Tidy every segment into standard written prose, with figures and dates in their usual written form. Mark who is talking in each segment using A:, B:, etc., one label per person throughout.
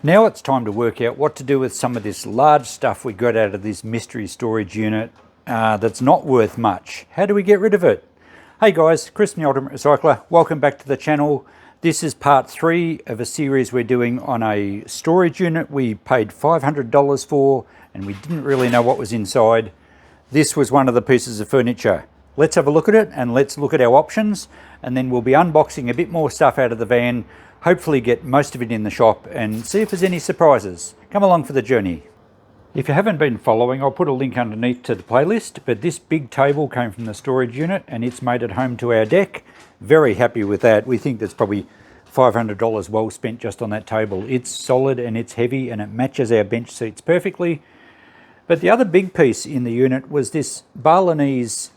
A: Now it's time to work out what to do with some of this large stuff we got out of this mystery storage unit that's not worth much. How do we get rid of it? Hey guys, Chris from the Ultimate Recycler. Welcome back to the channel. This is part 3 of a series we're doing on a storage unit we paid $500 for and we didn't really know what was inside. This was one of the pieces of furniture. Let's have a look at it and let's look at our options, and then we'll be unboxing a bit more stuff out of the van, hopefully get most of it in the shop and see if there's any surprises. Come along for the journey. If you haven't been following, I'll put a link underneath to the playlist, but this big table came from the storage unit and it's made it home to our deck. Very happy with that. We think that's probably $500 well spent just on that table. It's solid and it's heavy and it matches our bench seats perfectly. But the other big piece in the unit was this Balinese,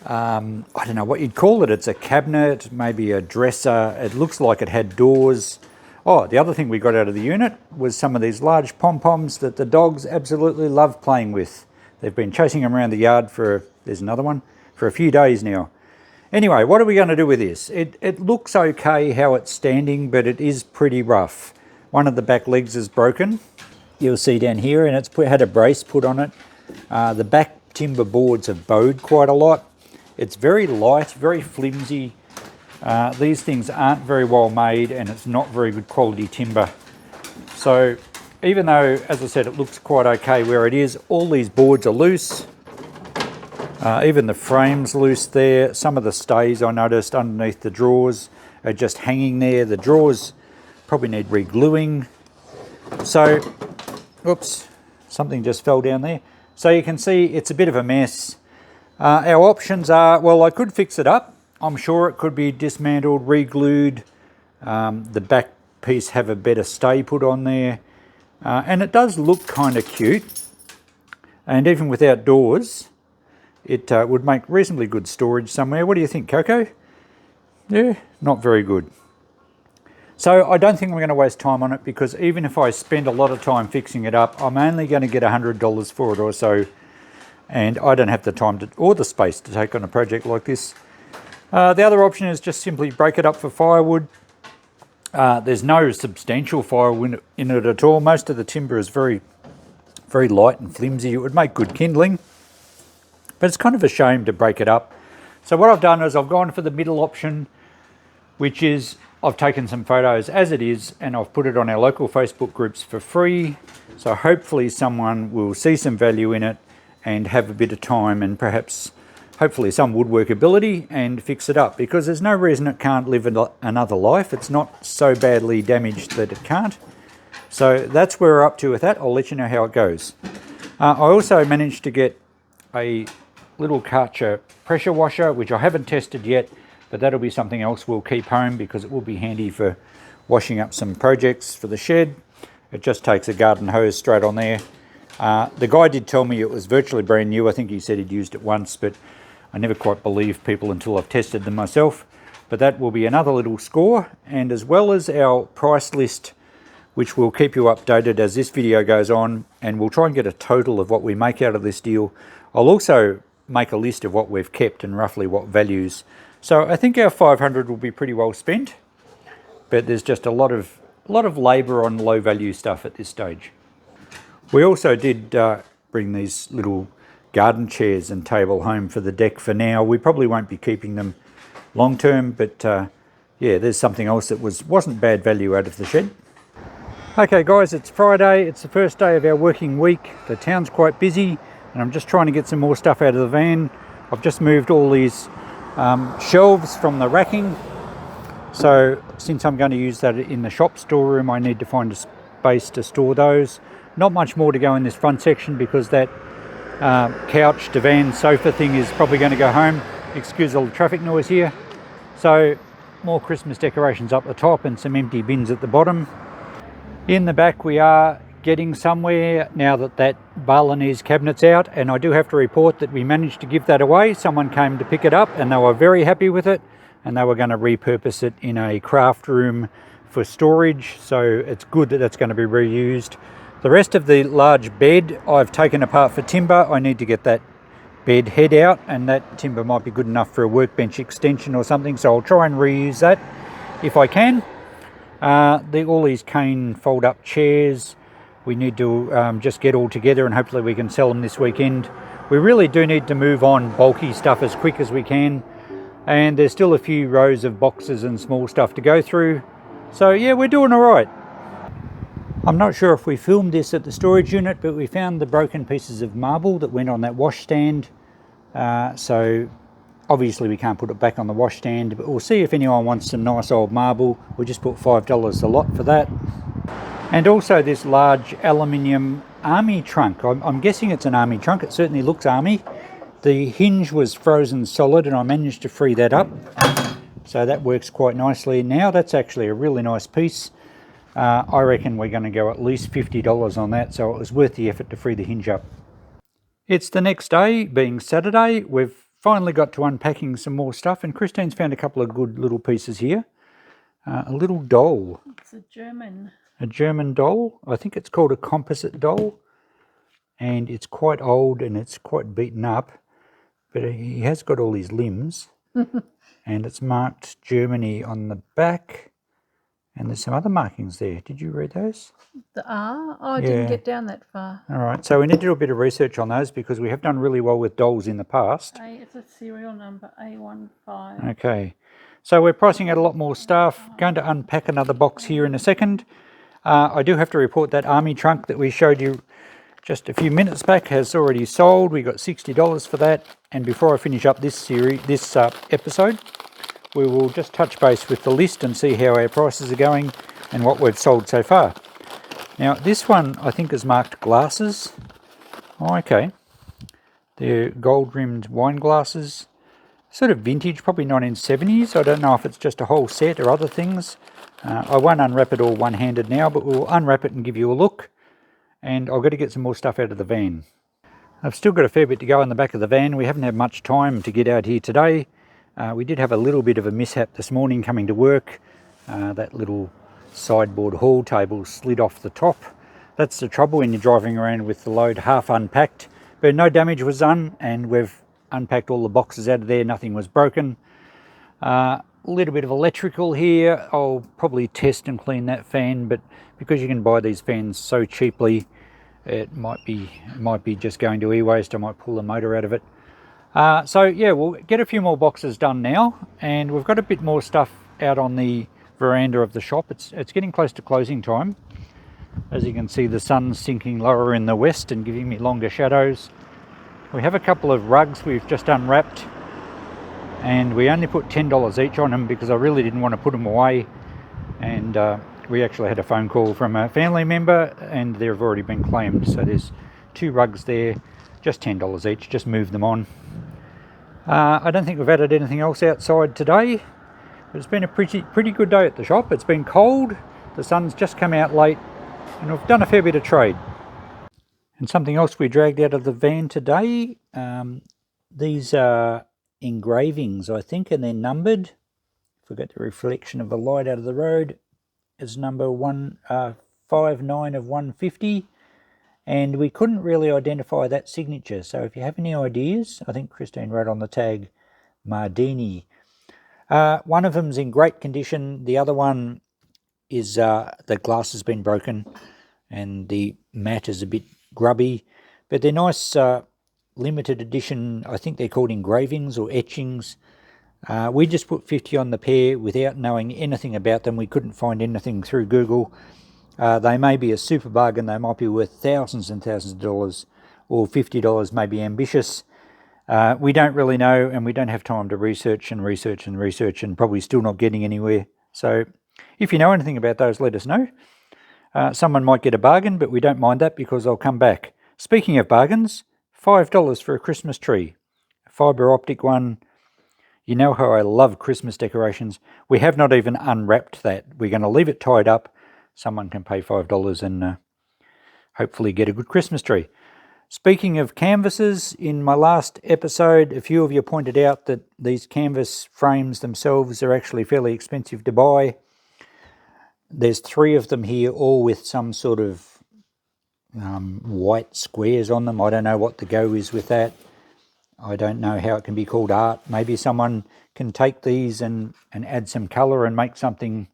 A: I don't know what you'd call it. It's a cabinet, maybe a dresser. It looks like it had doors. Oh, the other thing we got out of the unit was some of these large pom-poms that the dogs absolutely love playing with. They've been chasing them around the yard there's another one, for a few days now. Anyway, what are we going to do with this? It looks okay how it's standing, but it is pretty rough. One of the back legs is broken. You'll see down here, and it's had a brace put on it. The back timber boards have bowed quite a lot. It's very light, very flimsy. These things aren't very well made and it's not very good quality timber. So even though, as I said, it looks quite okay where it is, all these boards are loose. Even the frame's loose there. Some of the stays I noticed underneath the drawers are just hanging there. The drawers probably need re-gluing. So, oops, something just fell down there. So you can see it's a bit of a mess. Our options are, well, I could fix it up. I'm sure it could be dismantled, re-glued. The back piece have a better stay put on there. And it does look kind of cute. And even without doors, it would make reasonably good storage somewhere. What do you think, Coco? Yeah, not very good. So I don't think I'm going to waste time on it, because even if I spend a lot of time fixing it up, I'm only going to get $100 for it or so. And I don't have the time or the space to take on a project like this. The other option is just simply break it up for firewood. There's no substantial firewood in it at all. Most of the timber is very, very light and flimsy. It would make good kindling, but it's kind of a shame to break it up. So what I've done is I've gone for the middle option, which is I've taken some photos as it is and I've put it on our local Facebook groups for free. So hopefully someone will see some value in it and have a bit of time and perhaps hopefully some woodwork ability and fix it up, because there's no reason it can't live another life. It's not so badly damaged that it can't. So that's where we're up to with that. I'll let you know how it goes. I also managed to get a little Karcher pressure washer, which I haven't tested yet, but that'll be something else we'll keep home because it will be handy for washing up some projects for the shed. It just takes a garden hose straight on there. The guy did tell me it was virtually brand new. I think he said he'd used it once, but I never quite believe people until I've tested them myself. But that will be another little score, and as well as our price list, which will keep you updated as this video goes on, and we'll try and get a total of what we make out of this deal. I'll also make a list of what we've kept and roughly what values. So I think our $500 will be pretty well spent, but there's just a lot of labour on low value stuff at this stage. We also did bring these little garden chairs and table home for the deck for now. We probably won't be keeping them long term, but yeah, there's something else that wasn't bad value out of the shed. Okay guys, it's Friday. It's the first day of our working week. The town's quite busy and I'm just trying to get some more stuff out of the van. I've just moved all these shelves from the racking. So since I'm going to use that in the shop storeroom, I need to find a space to store those. Not much more to go in this front section because that couch, divan, sofa thing is probably going to go home. Excuse all the traffic noise here. So more Christmas decorations up the top and some empty bins at the bottom. In the back we are getting somewhere now that Balinese cabinet's out, and I do have to report that we managed to give that away. Someone came to pick it up and they were very happy with it, and they were going to repurpose it in a craft room for storage, so it's good that that's going to be reused. The rest of the large bed I've taken apart for timber. I need to get that bed head out, and that timber might be good enough for a workbench extension or something, so I'll try and reuse that if I can. All these cane fold-up chairs, we need to just get all together and hopefully we can sell them this weekend. We really do need to move on bulky stuff as quick as we can. And there's still a few rows of boxes and small stuff to go through. So yeah, we're doing all right. I'm not sure if we filmed this at the storage unit, but we found the broken pieces of marble that went on that wash stand. So obviously we can't put it back on the wash stand, but we'll see if anyone wants some nice old marble. We'll just put $5 a lot for that. And also this large aluminium army trunk. I'm guessing it's an army trunk. It certainly looks army. The hinge was frozen solid and I managed to free that up. So that works quite nicely now. That's actually a really nice piece. I reckon we're going to go at least $50 on that, so it was worth the effort to free the hinge up. It's the next day, being Saturday. We've finally got to unpacking some more stuff, and Christine's found a couple of good little pieces here. A little doll.
B: It's a German.
A: A German doll. I think it's called a composite doll, and it's quite old and it's quite beaten up, but he has got all his limbs, and it's marked Germany on the back. And there's some other markings there. Did you read those?
B: The R? Oh, I didn't get down that far.
A: All right, so we need to do a bit of research on those because we have done really well with dolls in the past.
B: It's a serial number, A15.
A: Okay, so we're pricing out a lot more stuff. Going to unpack another box here in a second. I do have to report that army trunk that we showed you just a few minutes back has already sold. We got $60 for that. And before I finish up this episode, we will just touch base with the list and see how our prices are going and what we've sold so far. Now this one I think is marked glasses. Oh, okay. They're gold rimmed wine glasses. Sort of vintage, probably 1970s. I don't know if it's just a whole set or other things. I won't unwrap it all one-handed now, but we'll unwrap it and give you a look. And I've got to get some more stuff out of the van. I've still got a fair bit to go in the back of the van. We haven't had much time to get out here today. We did have a little bit of a mishap this morning coming to work. That little sideboard haul table slid off the top. That's the trouble when you're driving around with the load half unpacked. But no damage was done, and we've unpacked all the boxes out of there. Nothing was broken. A little bit of electrical here. I'll probably test and clean that fan, but because you can buy these fans so cheaply, it might be just going to e-waste. I might pull the motor out of it. So yeah, we'll get a few more boxes done now, and we've got a bit more stuff out on the veranda of the shop. It's getting close to closing time. As you can see, the sun's sinking lower in the west and giving me longer shadows. We have a couple of rugs we've just unwrapped, and we only put $10 each on them because I really didn't want to put them away. And we actually had a phone call from a family member and they've already been claimed. So there's 2 rugs there, just $10 each, just move them on. I don't think we've added anything else outside today, but it's been a pretty good day at the shop. It's been cold, the sun's just come out late, and we've done a fair bit of trade. And something else we dragged out of the van today, these are engravings, I think, and they're numbered. If we get the reflection of the light out of the road, it's number 159 of 150. And we couldn't really identify that signature. So if you have any ideas, I think Christine wrote on the tag Mardini. One of them's in great condition. The other one is the glass has been broken and the mat is a bit grubby. But they're nice limited edition, I think they're called engravings or etchings. We just put 50 on the pair without knowing anything about them. We couldn't find anything through Google. They may be a super bargain. They might be worth thousands and thousands of dollars, or $50 may be ambitious. We don't really know, and we don't have time to research and probably still not getting anywhere. So if you know anything about those, let us know. Someone might get a bargain, but we don't mind that because I'll come back. Speaking of bargains, $5 for a Christmas tree. A fibre optic one. You know how I love Christmas decorations. We have not even unwrapped that. We're going to leave it tied up. Someone can pay $5 and hopefully get a good Christmas tree. Speaking of canvases, in my last episode, a few of you pointed out that these canvas frames themselves are actually fairly expensive to buy. There's 3 of them here, all with some sort of white squares on them. I don't know what the go is with that. I don't know how it can be called art. Maybe someone can take these and add some colour and make something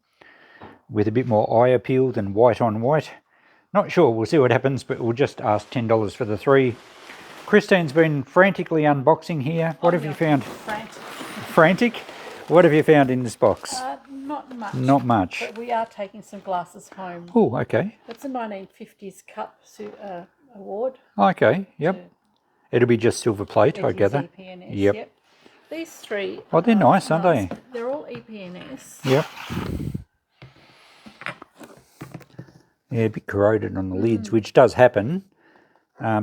A: with a bit more eye appeal than white on white. Not sure, we'll see what happens, but we'll just ask $10 for the 3. Christine's been frantically unboxing here. What have you found? Frantic? What have you found in this box?
B: Not much.
A: Not much.
B: But we are taking some glasses home.
A: Oh, okay.
B: It's a 1950s cup award.
A: Okay, yep. It'll be just silver plate, I gather.
B: EPNS,
A: Yep.
B: These 3.
A: Oh, they're nice, aren't they?
B: They're all EPNS.
A: Yep. Yeah, a bit corroded on the lids, which does happen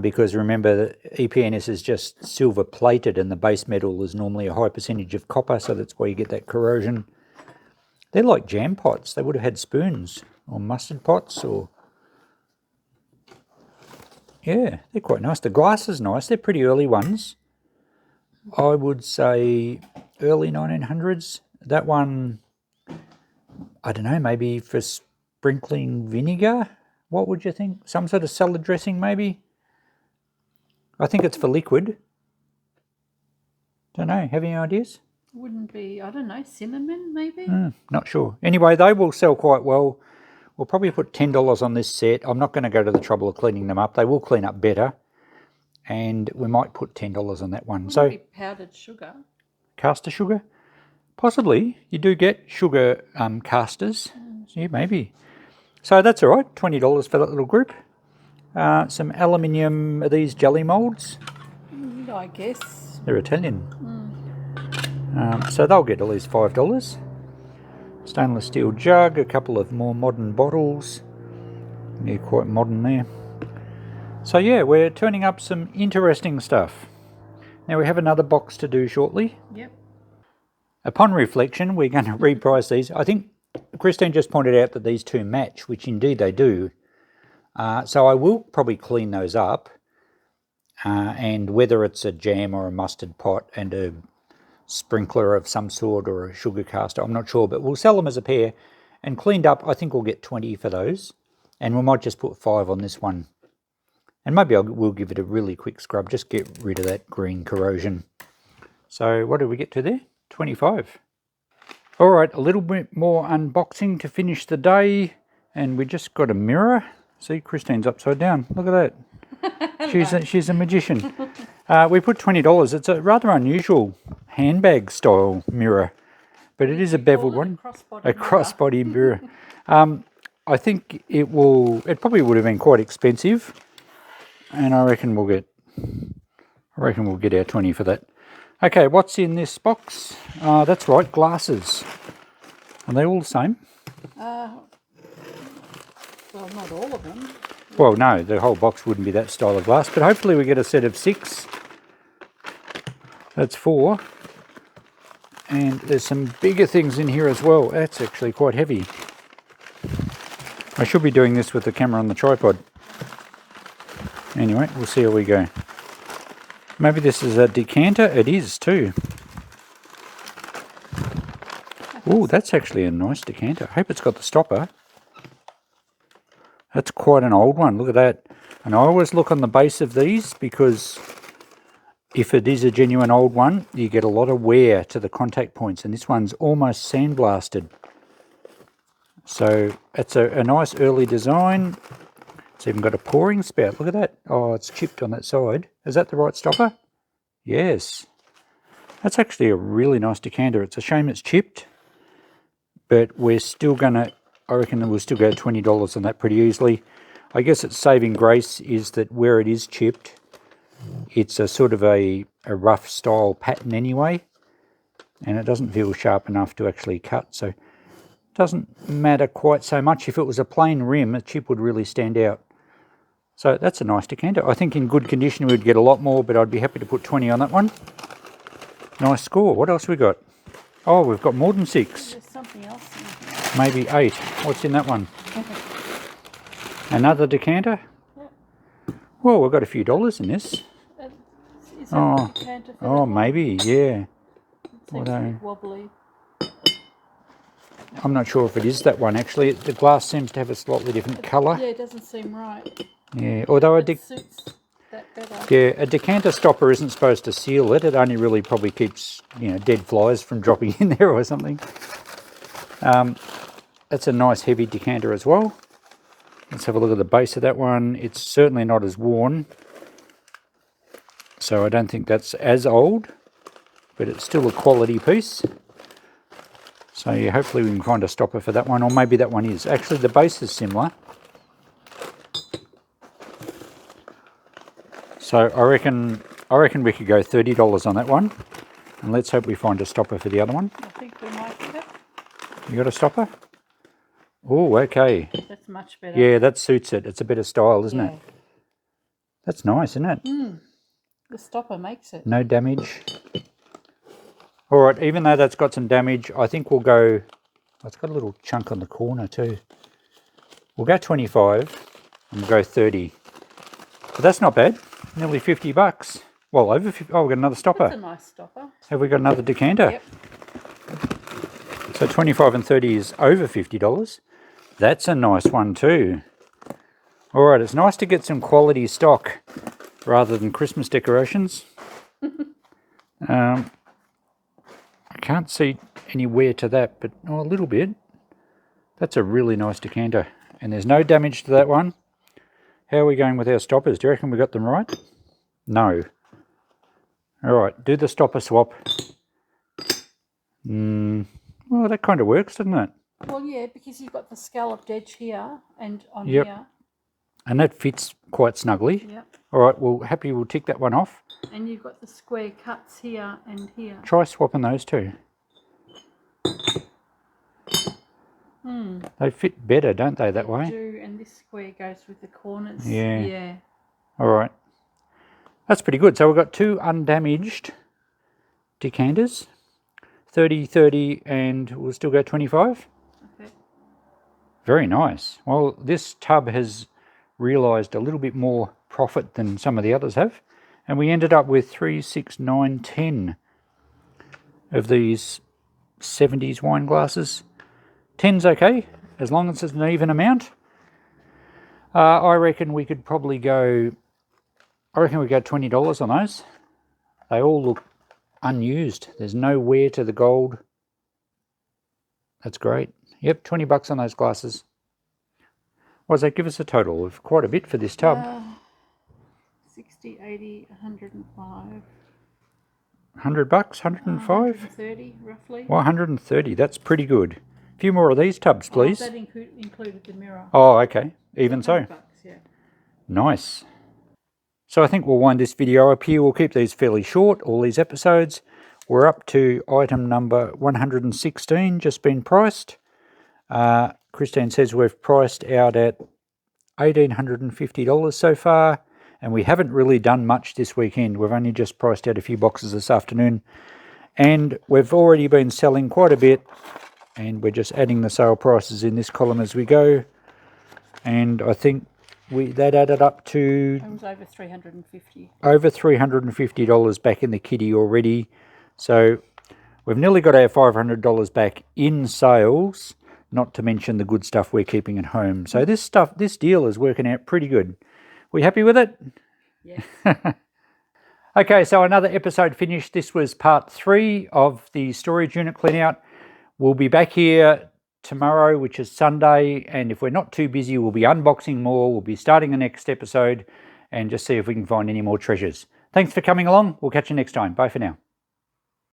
A: because remember that EPNS is just silver plated and the base metal is normally a high percentage of copper, so that's why you get that corrosion. They're like jam pots. They would have had spoons or mustard pots or... Yeah, they're quite nice. The glass is nice. They're pretty early ones. I would say early 1900s. That one, I don't know, maybe for sprinkling vinegar. What would you think? Some sort of salad dressing maybe? I think it's for liquid. Don't know. Have any ideas?
B: Wouldn't be, I don't know, cinnamon maybe?
A: Not sure. Anyway, they will sell quite well. We'll probably put $10 on this set. I'm not going to go to the trouble of cleaning them up. They will clean up better. And we might put $10 on that one.
B: Wouldn't it be powdered sugar?
A: Caster sugar? Possibly. You do get sugar casters. Yeah, maybe. So that's all right. $20 for that little group. Some aluminium, are these jelly moulds?
B: I guess.
A: They're Italian. So they'll get at least $5. Stainless steel jug, a couple of more modern bottles. Yeah, quite modern there. So yeah, we're turning up some interesting stuff. Now we have another box to do shortly.
B: Yep.
A: Upon reflection, we're going to reprice these. I think Christine just pointed out that these 2 match, which indeed they do. So I will probably clean those up. And whether it's a jam or a mustard pot and a sprinkler of some sort or a sugar caster, I'm not sure, but we'll sell them as a pair. And cleaned up, I think we'll get 20 for those. And we might just put 5 on this one. And maybe we'll give it a really quick scrub, just get rid of that green corrosion. So what did we get to there? 25. All right, a little bit more unboxing to finish the day. And we just got a mirror. See, Christine's upside down. Look at that. She's a magician. We put $20. It's a rather unusual handbag style mirror, but it is a beveled one. A crossbody mirror. I think it probably would have been quite expensive, and I reckon we'll get our 20 for that. Okay, what's in this box? That's right, glasses. Are they all the same?
B: Well, not all of them.
A: Well, no, the whole box wouldn't be that style of glass, but hopefully we get a set of 6. That's 4. And there's some bigger things in here as well. That's actually quite heavy. I should be doing this with the camera on the tripod. Anyway, we'll see how we go. Maybe this is a decanter. It is too. Oh, that's actually a nice decanter. I hope it's got the stopper. That's quite an old one. Look at that. And I always look on the base of these because if it is a genuine old one, you get a lot of wear to the contact points. And this one's almost sandblasted. So it's a nice early design. It's even got a pouring spout. Look at that. Oh, it's chipped on that side. Is that the right stopper? Yes. That's actually a really nice decanter. It's a shame it's chipped. But we're still going to... I reckon we'll still go $20 on that pretty easily. I guess its saving grace is that where it is chipped, it's a sort of a rough style pattern anyway, and it doesn't feel sharp enough to actually cut, so it doesn't matter quite so much. If it was a plain rim, a chip would really stand out. So that's a nice decanter. I think in good condition we'd get a lot more, but I'd be happy to put 20 on that one. Nice score. What else we got? Oh, we've got more than 6.
B: There's something else in here.
A: Maybe 8. What's in that one? Another decanter?
B: Yep.
A: Well, we've got a few dollars in this.
B: Is that a decanter for that one?
A: Maybe, yeah.
B: It seems a bit wobbly.
A: I'm not sure if it is that one, actually. The glass seems to have a slightly different colour.
B: Yeah, it doesn't seem right.
A: Yeah, although
B: It suits that better.
A: yeah, a decanter stopper isn't supposed to seal it. It only really probably keeps, dead flies from dropping in there or something. That's a nice heavy decanter as well. Let's have a look at the base of that one. It's certainly not as worn, so I don't think that's as old, but it's still a quality piece. So yeah, hopefully we can find a stopper for that one, or maybe that one is. Actually, the base is similar. So I reckon we could go $30 on that one, and let's hope we find a stopper for the other one.
B: I think we might get it.
A: You got a stopper? Oh, okay.
B: That's much better.
A: Yeah, that suits it. It's a better style, isn't
B: Yeah.
A: it? That's nice, isn't it?
B: The stopper makes it.
A: No damage. All right, even though that's got some damage, I think we'll go... Oh, it's got a little chunk on the corner too. We'll go 25 and we'll go 30. But that's not bad. Nearly 50 bucks. Well, over 50. Oh, we've got another stopper.
B: That's a nice stopper.
A: Have we got another decanter?
B: Yep.
A: So 25 and 30 is over $50. That's a nice one too. All right, it's nice to get some quality stock rather than Christmas decorations. I can't see any wear to that, but a little bit. That's a really nice decanter. And there's no damage to that one. How are we going with our stoppers? Do you reckon we got them right? No. All right, do the stopper swap. Well, that kind of works, doesn't it?
B: Well, yeah, because you've got the scalloped edge here and on
A: Yep.
B: here.
A: And that fits quite snugly.
B: Yep.
A: All right, well, happy we'll tick that one off.
B: And you've got the square cuts here and here.
A: Try swapping those two. They fit better, don't they, that way?
B: They do, and this square goes with the corners.
A: Yeah.
B: Yeah.
A: All right. That's pretty good. So we've got two undamaged decanters. 30, 30, and we'll still go 25.
B: Okay.
A: Very nice. Well, this tub has realised a little bit more profit than some of the others have. And we ended up with 3, 6, 9, 10 of these 70s wine glasses. 10's okay, as long as it's an even amount. I reckon we could probably go... I reckon we go $20 on those. They all look unused. There's no wear to the gold. That's great. Yep, 20 bucks on those glasses. What does that give us a total of? Quite a bit for this tub.
B: 60, 80, 105.
A: 100 bucks, 105?
B: 130, roughly.
A: Well, 130, that's pretty good. A few more of these tubs, please.
B: That included the mirror.
A: Oh, okay. Even so.
B: 100 bucks, yeah.
A: Nice. So I think we'll wind this video up here. We'll keep these fairly short, all these episodes. We're up to item number 116, just been priced. Christine says we've priced out at $1,850 so far, and we haven't really done much this weekend. We've only just priced out a few boxes this afternoon, and we've already been selling quite a bit, and we're just adding the sale prices in this column as we go. And I think that added up to
B: It was over $350.
A: over $350 back in the kitty already. So we've nearly got our $500 back in sales, not to mention the good stuff we're keeping at home. So this deal is working out pretty good. We happy with it?
B: Yes.
A: Okay, so another episode finished. This was part 3 of the storage unit clean out. We'll be back here tomorrow, which is Sunday, and if we're not too busy, we'll be unboxing more. We'll be starting the next episode and just see if we can find any more treasures. Thanks for coming along. We'll catch you next time. Bye for now.